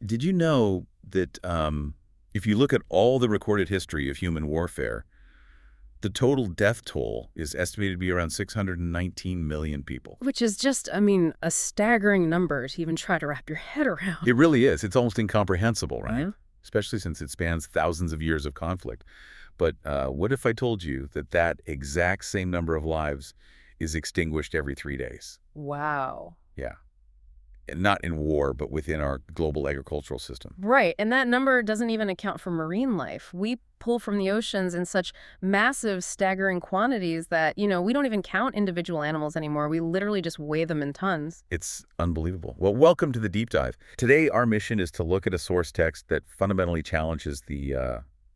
Did you know that if you look at all the recorded history of human warfare, the total death toll is estimated to be around 619 million people? Which is just, I mean, a staggering number to even try to wrap your head around. It really is. It's almost incomprehensible, right? Yeah. Especially since it spans thousands of years of conflict. But what if I told you that that exact same number of lives is extinguished every 3 days? Wow. Yeah. And not in war, but within our global agricultural system. Right, and that number doesn't even account for marine life. We pull from the oceans in such massive, staggering quantities that, we don't even count individual animals anymore. We literally just weigh them in tons. It's unbelievable. Well, welcome to the Deep Dive. Today, our mission is to look at a source text that fundamentally challenges the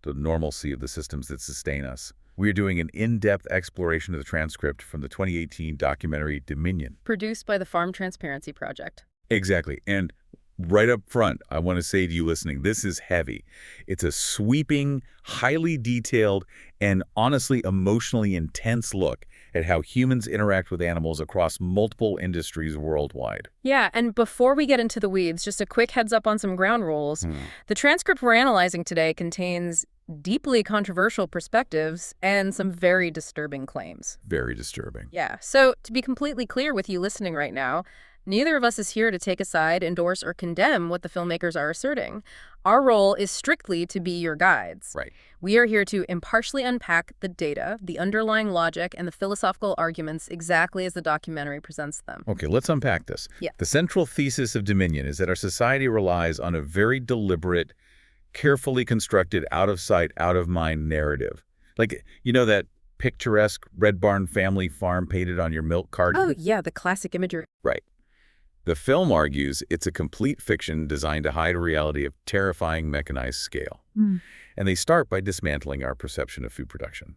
normalcy of the systems that sustain us. We are doing an in-depth exploration of the transcript from the 2018 documentary Dominion. Produced by the Farm Transparency Project. Exactly. And right up front, I want to say to you listening, this is heavy. It's a sweeping, highly detailed, and honestly emotionally intense look at how humans interact with animals across multiple industries worldwide. Yeah, and before we get into the weeds, just a quick heads up on some ground rules. The transcript we're analyzing today contains deeply controversial perspectives and some very disturbing claims. Very disturbing. Yeah, so to be completely clear with you listening right now, neither of us is here to take a side, endorse, or condemn what the filmmakers are asserting. Our role is strictly to be your guides. Right. We are here to impartially unpack the data, the underlying logic, and the philosophical arguments exactly as the documentary presents them. Okay, let's unpack this. Yeah. The central thesis of Dominion is that our society relies on a very deliberate, carefully constructed, out-of-sight, out-of-mind narrative. Like, that picturesque Red Barn family farm painted on your milk carton? Oh, yeah, the classic imagery. Right. The film argues it's a complete fiction designed to hide a reality of terrifying mechanized scale. And they start by dismantling our perception of food production.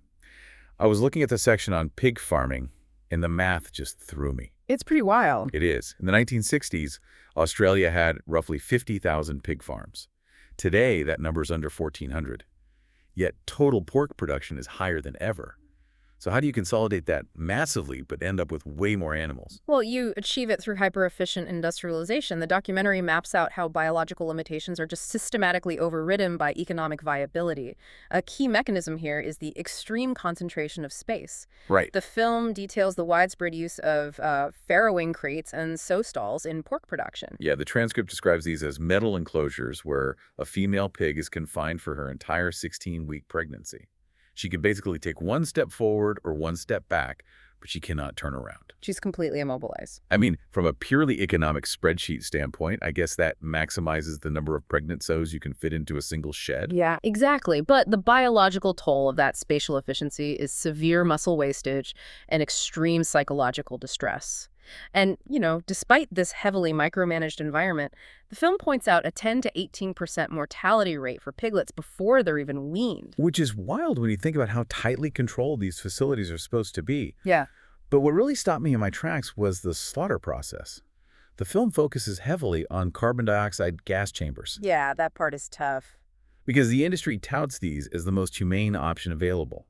I was looking at the section on pig farming, and the math just threw me. It's pretty wild. It is. In the 1960s, Australia had roughly 50,000 pig farms. Today, that number's under 1,400. Yet total pork production is higher than ever. So how do you consolidate that massively but end up with way more animals? Well, you achieve it through hyper-efficient industrialization. The documentary maps out how biological limitations are just systematically overridden by economic viability. A key mechanism here is the extreme concentration of space. Right. The film details the widespread use of farrowing crates and sow stalls in pork production. Yeah, the transcript describes these as metal enclosures where a female pig is confined for her entire 16-week pregnancy. She can basically take one step forward or one step back, but she cannot turn around. She's completely immobilized. I mean, from a purely economic spreadsheet standpoint, I guess that maximizes the number of pregnant sows you can fit into a single shed. Yeah, exactly. But the biological toll of that spatial efficiency is severe muscle wastage and extreme psychological distress. And, despite this heavily micromanaged environment, the film points out a 10 to 18% mortality rate for piglets before they're even weaned. Which is wild when you think about how tightly controlled these facilities are supposed to be. Yeah. But what really stopped me in my tracks was the slaughter process. The film focuses heavily on carbon dioxide gas chambers. Yeah, that part is tough. Because the industry touts these as the most humane option available.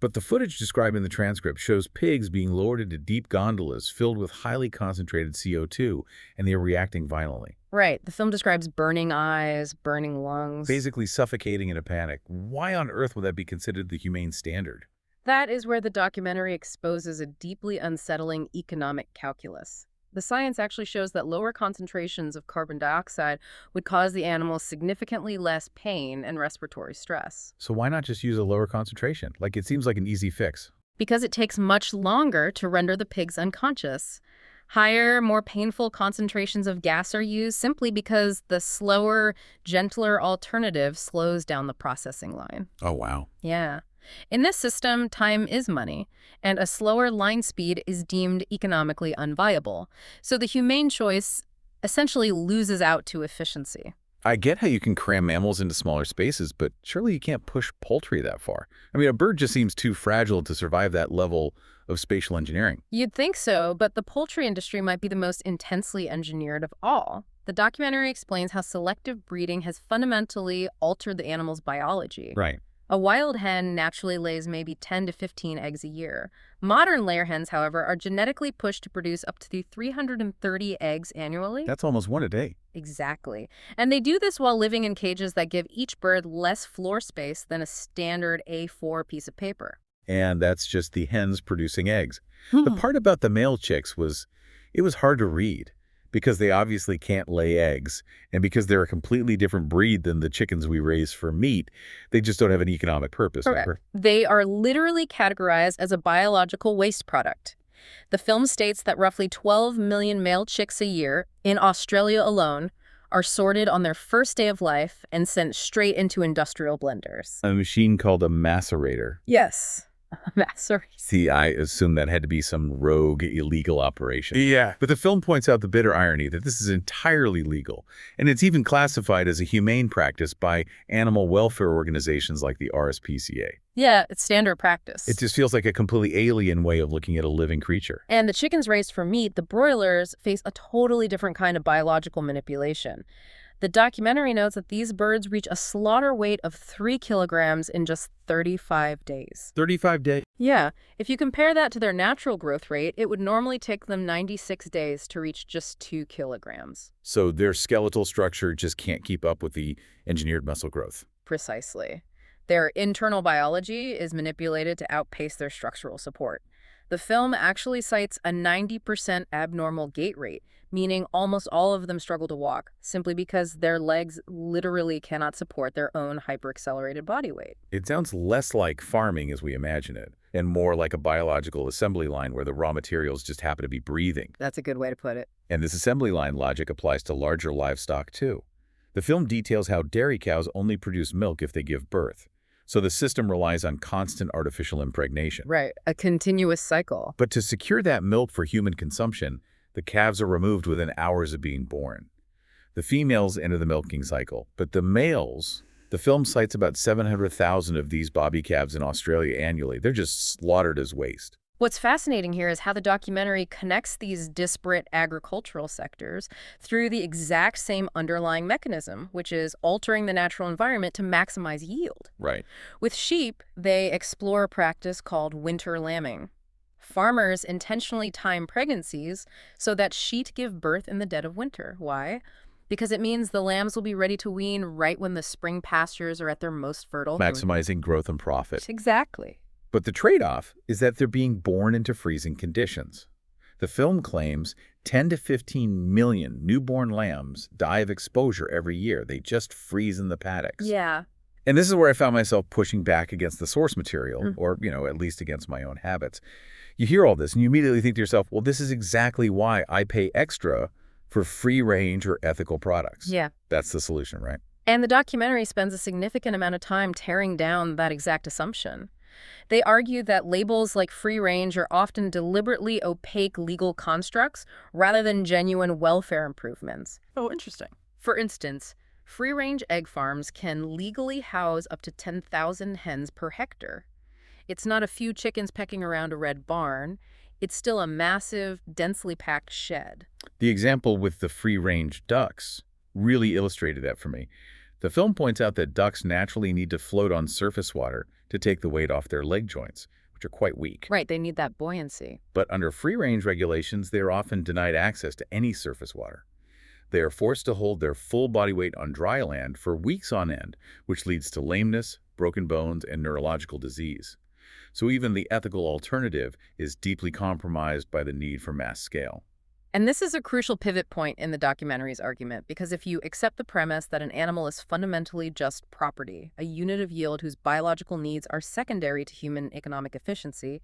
But the footage described in the transcript shows pigs being lowered into deep gondolas filled with highly concentrated CO2, and they are reacting violently. Right. The film describes burning eyes, burning lungs. Basically suffocating in a panic. Why on earth would that be considered the humane standard? That is where the documentary exposes a deeply unsettling economic calculus. The science actually shows that lower concentrations of carbon dioxide would cause the animals significantly less pain and respiratory stress. So why not just use a lower concentration? Like, it seems like an easy fix. Because it takes much longer to render the pigs unconscious. Higher, more painful concentrations of gas are used simply because the slower, gentler alternative slows down the processing line. Oh, wow. Yeah. In this system, time is money, and a slower line speed is deemed economically unviable. So the humane choice essentially loses out to efficiency. I get how you can cram mammals into smaller spaces, but surely you can't push poultry that far. I mean, a bird just seems too fragile to survive that level of spatial engineering. You'd think so, but the poultry industry might be the most intensely engineered of all. The documentary explains how selective breeding has fundamentally altered the animal's biology. Right. A wild hen naturally lays maybe 10 to 15 eggs a year. Modern layer hens, however, are genetically pushed to produce up to 330 eggs annually. That's almost one a day. Exactly. And they do this while living in cages that give each bird less floor space than a standard A4 piece of paper. And that's just the hens producing eggs. The part about the male chicks it was hard to read because they obviously can't lay eggs. And because they're a completely different breed than the chickens we raise for meat, they just don't have an economic purpose. Correct. Remember? They are literally categorized as a biological waste product. The film states that roughly 12 million male chicks a year, in Australia alone, are sorted on their first day of life and sent straight into industrial blenders. A machine called a macerator. Yes. Sorry. See, I assume that had to be some rogue, illegal operation. Yeah. But the film points out the bitter irony that this is entirely legal, and it's even classified as a humane practice by animal welfare organizations like the RSPCA. Yeah, it's standard practice. It just feels like a completely alien way of looking at a living creature. And the chickens raised for meat, the broilers, face a totally different kind of biological manipulation. The documentary notes that these birds reach a slaughter weight of 3 kilograms in just 35 days. 35 days. Yeah, if you compare that to their natural growth rate, it would normally take them 96 days to reach just 2 kilograms. So their skeletal structure just can't keep up with the engineered muscle growth. Precisely. Their internal biology is manipulated to outpace their structural support. The film actually cites a 90% abnormal gait rate, meaning almost all of them struggle to walk, simply because their legs literally cannot support their own hyperaccelerated body weight. It sounds less like farming as we imagine it, and more like a biological assembly line where the raw materials just happen to be breathing. That's a good way to put it. And this assembly line logic applies to larger livestock too. The film details how dairy cows only produce milk if they give birth. So the system relies on constant artificial impregnation. Right, a continuous cycle. But to secure that milk for human consumption, the calves are removed within hours of being born. The females enter the milking cycle, but the males, the film cites about 700,000 of these bobby calves in Australia annually. They're just slaughtered as waste. What's fascinating here is how the documentary connects these disparate agricultural sectors through the exact same underlying mechanism, which is altering the natural environment to maximize yield. Right. With sheep, they explore a practice called winter lambing. Farmers intentionally time pregnancies so that sheep give birth in the dead of winter. Why? Because it means the lambs will be ready to wean right when the spring pastures are at their most fertile. Maximizing growth and profit. Exactly. But the trade-off is that they're being born into freezing conditions. The film claims 10 to 15 million newborn lambs die of exposure every year. They just freeze in the paddocks. Yeah. And this is where I found myself pushing back against the source material, or, at least against my own habits. You hear all this and you immediately think to yourself, well, this is exactly why I pay extra for free-range or ethical products. Yeah. That's the solution, right? And the documentary spends a significant amount of time tearing down that exact assumption. They argue that labels like free range are often deliberately opaque legal constructs rather than genuine welfare improvements. Oh, interesting. For instance, free-range egg farms can legally house up to 10,000 hens per hectare. It's not a few chickens pecking around a red barn. It's still a massive, densely packed shed. The example with the free-range ducks really illustrated that for me. The film points out that ducks naturally need to float on surface water to take the weight off their leg joints, which are quite weak. Right, they need that buoyancy. But under free-range regulations, they are often denied access to any surface water. They are forced to hold their full body weight on dry land for weeks on end, which leads to lameness, broken bones, and neurological disease. So even the ethical alternative is deeply compromised by the need for mass scale. And this is a crucial pivot point in the documentary's argument, because if you accept the premise that an animal is fundamentally just property, a unit of yield whose biological needs are secondary to human economic efficiency,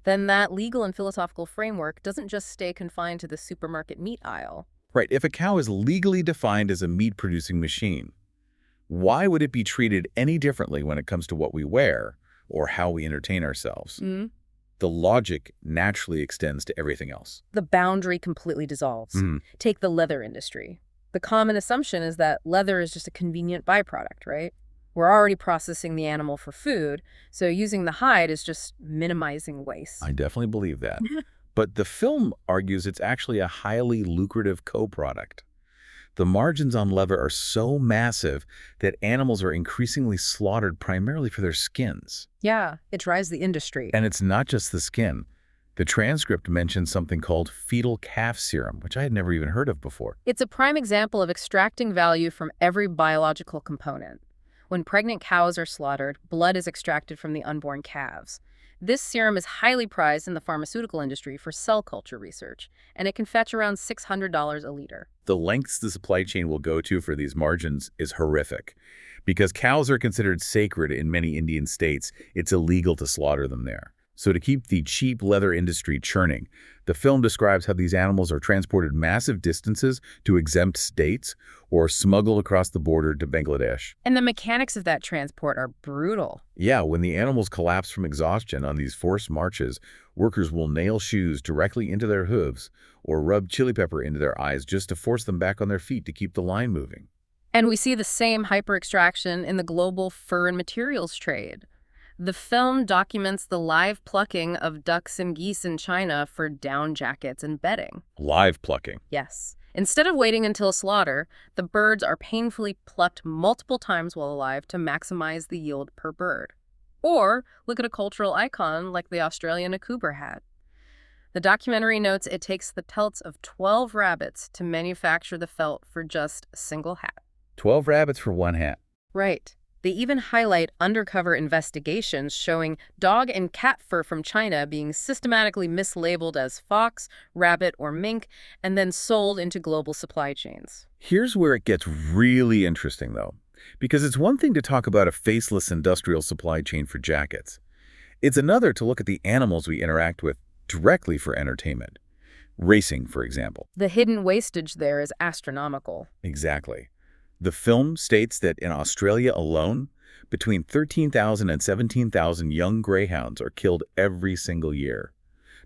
then that legal and philosophical framework doesn't just stay confined to the supermarket meat aisle. Right, if a cow is legally defined as a meat-producing machine, why would it be treated any differently when it comes to what we wear or how we entertain ourselves? The logic naturally extends to everything else. The boundary completely dissolves. Take the leather industry. The common assumption is that leather is just a convenient byproduct, right? We're already processing the animal for food, so using the hide is just minimizing waste. I definitely believe that. But the film argues it's actually a highly lucrative co-product. The margins on leather are so massive that animals are increasingly slaughtered primarily for their skins. Yeah, it drives the industry. And it's not just the skin. The transcript mentions something called fetal calf serum, which I had never even heard of before. It's a prime example of extracting value from every biological component. When pregnant cows are slaughtered, blood is extracted from the unborn calves. This serum is highly prized in the pharmaceutical industry for cell culture research, and it can fetch around $600 a liter. The lengths the supply chain will go to for these margins is horrific. Because cows are considered sacred in many Indian states, it's illegal to slaughter them there. So to keep the cheap leather industry churning, the film describes how these animals are transported massive distances to exempt states or smuggled across the border to Bangladesh. And the mechanics of that transport are brutal. Yeah, when the animals collapse from exhaustion on these forced marches, workers will nail shoes directly into their hooves or rub chili pepper into their eyes just to force them back on their feet to keep the line moving. And we see the same hyper-extraction in the global fur and materials trade. The film documents the live plucking of ducks and geese in China for down jackets and bedding. Live plucking. Yes. Instead of waiting until slaughter, the birds are painfully plucked multiple times while alive to maximize the yield per bird. Or look at a cultural icon like the Australian Akuber hat. The documentary notes it takes the pelts of 12 rabbits to manufacture the felt for just a single hat. 12 rabbits for one hat. Right. They even highlight undercover investigations showing dog and cat fur from China being systematically mislabeled as fox, rabbit, or mink, and then sold into global supply chains. Here's where it gets really interesting, though, because it's one thing to talk about a faceless industrial supply chain for jackets. It's another to look at the animals we interact with directly for entertainment. Racing, for example. The hidden wastage there is astronomical. Exactly. The film states that in Australia alone, between 13,000 and 17,000 young greyhounds are killed every single year.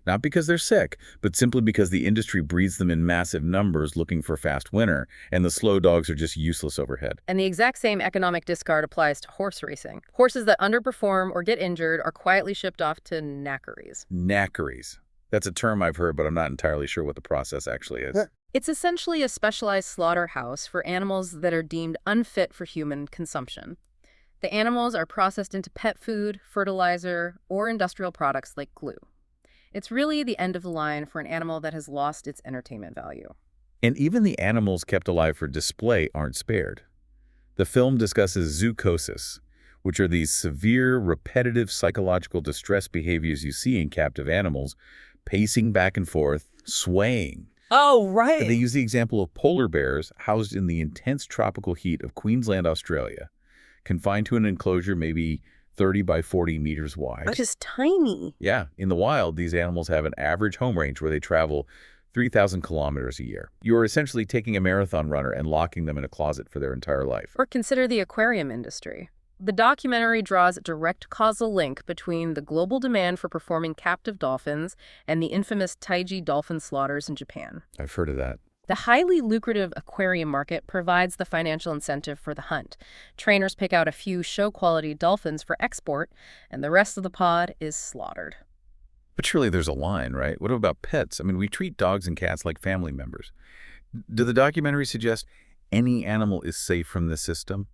Not because they're sick, but simply because the industry breeds them in massive numbers looking for fast winner, and the slow dogs are just useless overhead. And the exact same economic discard applies to horse racing. Horses that underperform or get injured are quietly shipped off to knackeries. Knackeries. That's a term I've heard, but I'm not entirely sure what the process actually is. It's essentially a specialized slaughterhouse for animals that are deemed unfit for human consumption. The animals are processed into pet food, fertilizer, or industrial products like glue. It's really the end of the line for an animal that has lost its entertainment value. And even the animals kept alive for display aren't spared. The film discusses zoochosis, which are these severe, repetitive psychological distress behaviors you see in captive animals, pacing back and forth, swaying. Oh, right. And they use the example of polar bears housed in the intense tropical heat of Queensland, Australia, confined to an enclosure maybe 30 by 40 meters wide. Which is tiny. Yeah, in the wild, these animals have an average home range where they travel 3,000 kilometers a year. You are essentially taking a marathon runner and locking them in a closet for their entire life. Or consider the aquarium industry. The documentary draws a direct causal link between the global demand for performing captive dolphins and the infamous Taiji dolphin slaughters in Japan. I've heard of that. The highly lucrative aquarium market provides the financial incentive for the hunt. Trainers pick out a few show-quality dolphins for export, and the rest of the pod is slaughtered. But surely there's a line, right? What about pets? I mean, we treat dogs and cats like family members. Do the documentary suggest any animal is safe from this system?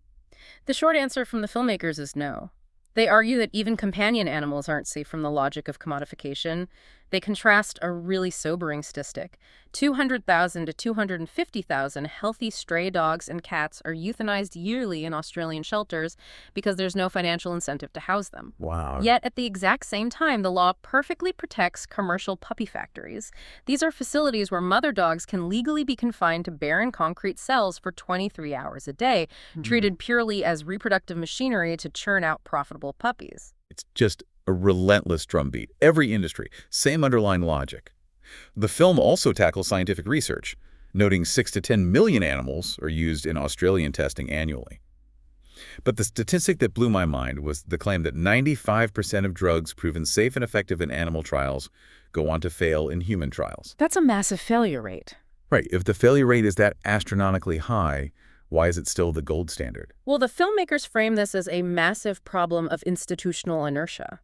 The short answer from the filmmakers is no. They argue that even companion animals aren't safe from the logic of commodification. They contrast a really sobering statistic. 200,000 to 250,000 healthy stray dogs and cats are euthanized yearly in Australian shelters because there's no financial incentive to house them. Wow. Yet at the exact same time, the law perfectly protects commercial puppy factories. These are facilities where mother dogs can legally be confined to barren concrete cells for 23 hours a day, treated purely as reproductive machinery to churn out profitable puppies. It's just a relentless drumbeat. Every industry, same underlying logic. The film also tackles scientific research, noting 6 to 10 million animals are used in Australian testing annually. But the statistic that blew my mind was the claim that 95% of drugs proven safe and effective in animal trials go on to fail in human trials. That's a massive failure rate. Right. If the failure rate is that astronomically high, why is it still the gold standard? Well, the filmmakers frame this as a massive problem of institutional inertia.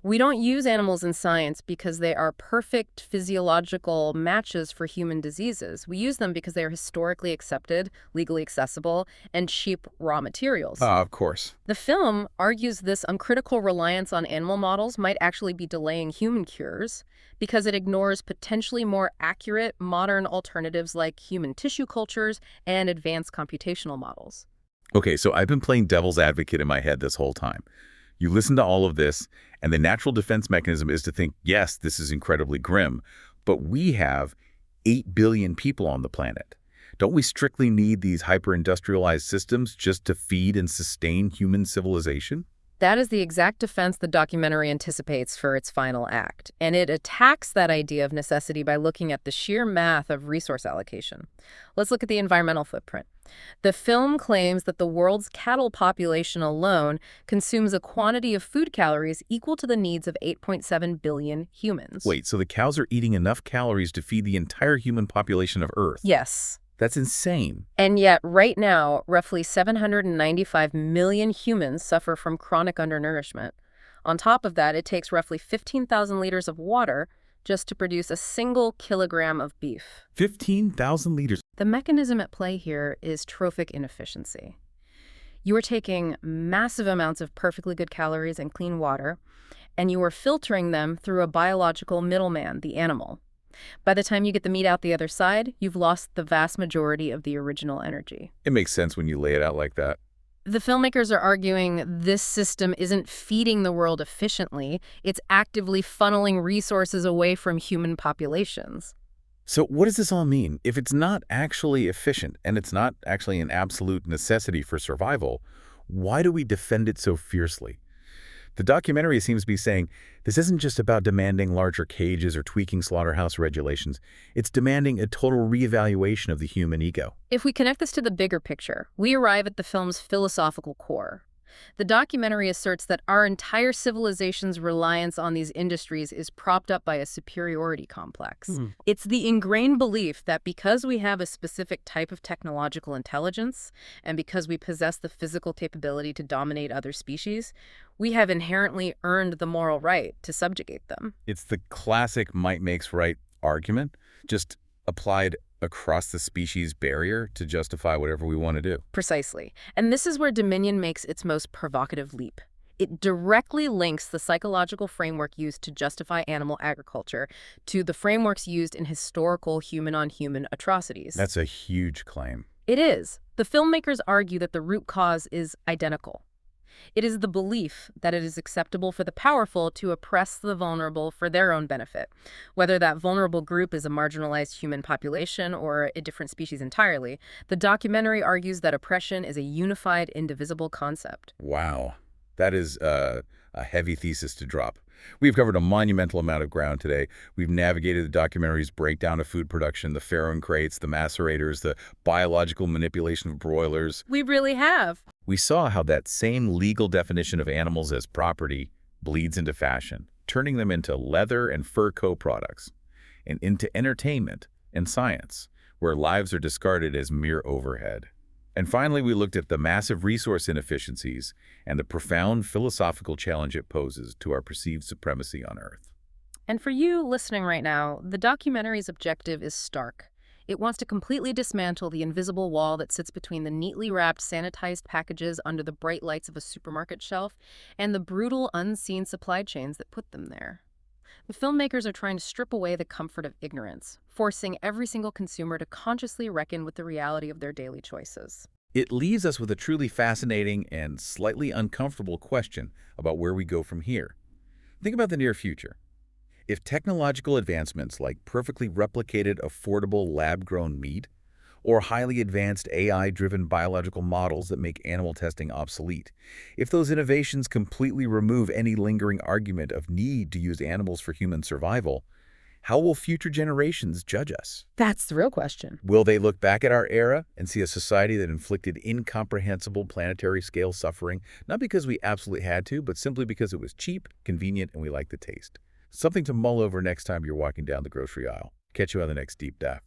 We don't use animals in science because they are perfect physiological matches for human diseases. We use them because they are historically accepted, legally accessible, and cheap raw materials. Ah, of course. The film argues this uncritical reliance on animal models might actually be delaying human cures because it ignores potentially more accurate modern alternatives like human tissue cultures and advanced computational models. Okay, so I've been playing devil's advocate in my head this whole time. You listen to all of this, and the natural defense mechanism is to think, yes, this is incredibly grim, but we have 8 billion people on the planet. Don't we strictly need these hyper-industrialized systems just to feed and sustain human civilization? That is the exact defense the documentary anticipates for its final act, and it attacks that idea of necessity by looking at the sheer math of resource allocation. Let's look at the environmental footprint. The film claims that the world's cattle population alone consumes a quantity of food calories equal to the needs of 8.7 billion humans. Wait, so the cows are eating enough calories to feed the entire human population of Earth? Yes. That's insane. And yet, right now, roughly 795 million humans suffer from chronic undernourishment. On top of that, it takes roughly 15,000 liters of water just to produce a single kilogram of beef. 15,000 liters. The mechanism at play here is trophic inefficiency. You are taking massive amounts of perfectly good calories and clean water, and you are filtering them through a biological middleman, the animal. By the time you get the meat out the other side, you've lost the vast majority of the original energy. It makes sense when you lay it out like that. The filmmakers are arguing this system isn't feeding the world efficiently, it's actively funneling resources away from human populations. So what does this all mean? If it's not actually efficient and it's not actually an absolute necessity for survival, why do we defend it so fiercely? The documentary seems to be saying this isn't just about demanding larger cages or tweaking slaughterhouse regulations. It's demanding a total reevaluation of the human ego. If we connect this to the bigger picture, we arrive at the film's philosophical core. The documentary asserts that our entire civilization's reliance on these industries is propped up by a superiority complex. It's the ingrained belief that because we have a specific type of technological intelligence, and because we possess the physical capability to dominate other species, we have inherently earned the moral right to subjugate them. It's the classic might makes right argument, just applied across the species barrier to justify whatever we want to do. Precisely. And this is where Dominion makes its most provocative leap. It directly links the psychological framework used to justify animal agriculture to the frameworks used in historical human-on-human atrocities. That's a huge claim. It is. The filmmakers argue that the root cause is identical. It is the belief that it is acceptable for the powerful to oppress the vulnerable for their own benefit, whether that vulnerable group is a marginalized human population or a different species entirely. The documentary argues that oppression is a unified, indivisible concept. Wow. That is a heavy thesis to drop. We've covered a monumental amount of ground today. We've navigated the documentary's breakdown of food production, the farrowing crates, the macerators, the biological manipulation of broilers. We really have. We saw how that same legal definition of animals as property bleeds into fashion, turning them into leather and fur co-products, and into entertainment and science, where lives are discarded as mere overhead. And finally, we looked at the massive resource inefficiencies and the profound philosophical challenge it poses to our perceived supremacy on Earth. And for you listening right now, the documentary's objective is stark. It wants to completely dismantle the invisible wall that sits between the neatly wrapped, sanitized packages under the bright lights of a supermarket shelf and the brutal, unseen supply chains that put them there. The filmmakers are trying to strip away the comfort of ignorance, forcing every single consumer to consciously reckon with the reality of their daily choices. It leaves us with a truly fascinating and slightly uncomfortable question about where we go from here. Think about the near future. If technological advancements like perfectly replicated, affordable lab-grown meat, or highly advanced AI-driven biological models that make animal testing obsolete, if those innovations completely remove any lingering argument of need to use animals for human survival, how will future generations judge us? That's the real question. Will they look back at our era and see a society that inflicted incomprehensible planetary-scale suffering, not because we absolutely had to, but simply because it was cheap, convenient, and we liked the taste? Something to mull over next time you're walking down the grocery aisle. Catch you on the next Deep Dive.